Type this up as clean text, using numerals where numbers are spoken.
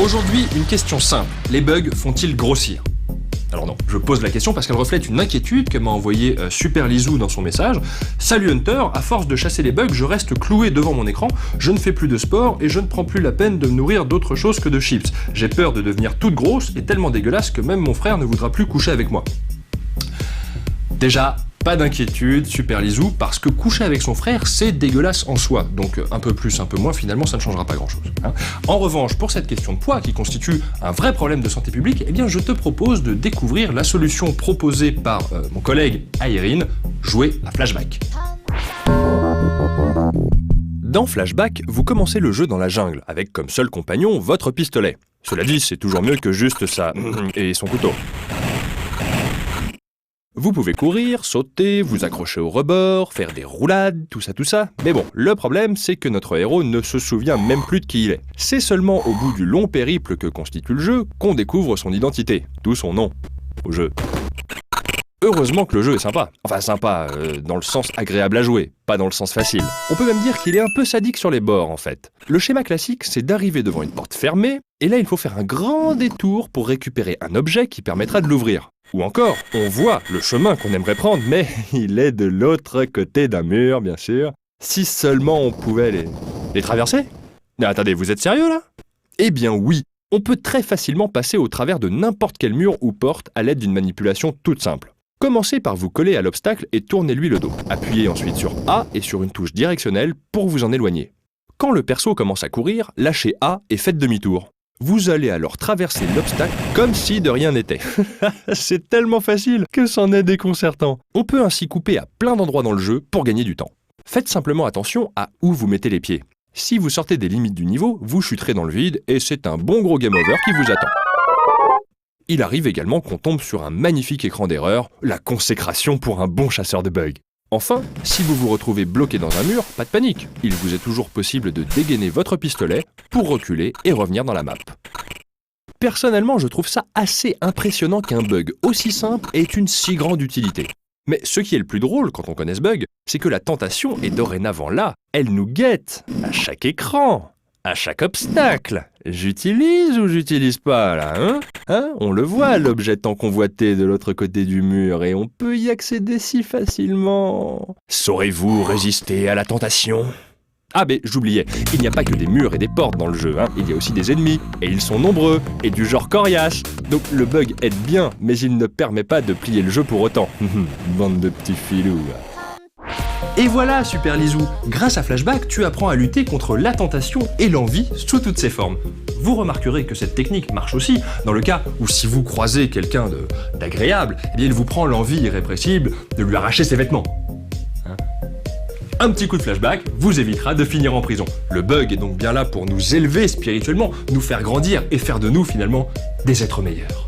Aujourd'hui, une question simple. Les bugs font-ils grossir? Alors non, je pose la question parce qu'elle reflète une inquiétude que m'a envoyé Super Lizou dans son message. Salut Hunter, à force de chasser les bugs, je reste cloué devant mon écran, je ne fais plus de sport et je ne prends plus la peine de me nourrir d'autre chose que de chips. J'ai peur de devenir toute grosse et tellement dégueulasse que même mon frère ne voudra plus coucher avec moi. Déjà, pas d'inquiétude, Super Lizou, parce que coucher avec son frère, c'est dégueulasse en soi. Donc un peu plus, un peu moins, finalement, ça ne changera pas grand-chose. En revanche, pour cette question de poids, qui constitue un vrai problème de santé publique, eh bien je te propose de découvrir la solution proposée par mon collègue Aérine, jouer à Flashback. Dans Flashback, vous commencez le jeu dans la jungle, avec comme seul compagnon votre pistolet. Cela dit, c'est toujours mieux que juste ça et son couteau. Vous pouvez courir, sauter, vous accrocher au rebord, faire des roulades, tout ça. Mais bon, le problème, c'est que notre héros ne se souvient même plus de qui il est. C'est seulement au bout du long périple que constitue le jeu qu'on découvre son identité, d'où son nom au jeu. Heureusement que le jeu est sympa. Enfin sympa, dans le sens agréable à jouer, pas dans le sens facile. On peut même dire qu'il est un peu sadique sur les bords en fait. Le schéma classique, c'est d'arriver devant une porte fermée, et là il faut faire un grand détour pour récupérer un objet qui permettra de l'ouvrir. Ou encore, on voit le chemin qu'on aimerait prendre, mais il est de l'autre côté d'un mur, bien sûr. Si seulement on pouvait les traverser? Mais attendez, vous êtes sérieux là? Eh bien oui, on peut très facilement passer au travers de n'importe quel mur ou porte à l'aide d'une manipulation toute simple. Commencez par vous coller à l'obstacle et tournez-lui le dos. Appuyez ensuite sur A et sur une touche directionnelle pour vous en éloigner. Quand le perso commence à courir, lâchez A et faites demi-tour. Vous allez alors traverser l'obstacle comme si de rien n'était. C'est tellement facile que c'en est déconcertant. On peut ainsi couper à plein d'endroits dans le jeu pour gagner du temps. Faites simplement attention à où vous mettez les pieds. Si vous sortez des limites du niveau, vous chuterez dans le vide et c'est un bon gros game over qui vous attend. Il arrive également qu'on tombe sur un magnifique écran d'erreur, la consécration pour un bon chasseur de bugs. Enfin, si vous vous retrouvez bloqué dans un mur, pas de panique, il vous est toujours possible de dégainer votre pistolet pour reculer et revenir dans la map. Personnellement, je trouve ça assez impressionnant qu'un bug aussi simple ait une si grande utilité. Mais ce qui est le plus drôle quand on connaît ce bug, c'est que la tentation est dorénavant là, elle nous guette, à chaque écran, à chaque obstacle. J'utilise ou j'utilise pas là, hein? On le voit, l'objet tant convoité de l'autre côté du mur, et on peut y accéder si facilement. Saurez-vous résister à la tentation? Ah mais j'oubliais, il n'y a pas que des murs et des portes dans le jeu, il y a aussi des ennemis, et ils sont nombreux, et du genre coriace. Donc le bug aide bien, mais il ne permet pas de plier le jeu pour autant. Bande de petits filous. Et voilà Super Lizou, grâce à Flashback, tu apprends à lutter contre la tentation et l'envie sous toutes ses formes. Vous remarquerez que cette technique marche aussi dans le cas où si vous croisez quelqu'un d'agréable, eh bien il vous prend l'envie irrépressible de lui arracher ses vêtements. Un petit coup de flashback vous évitera de finir en prison. Le bug est donc bien là pour nous élever spirituellement, nous faire grandir et faire de nous finalement des êtres meilleurs.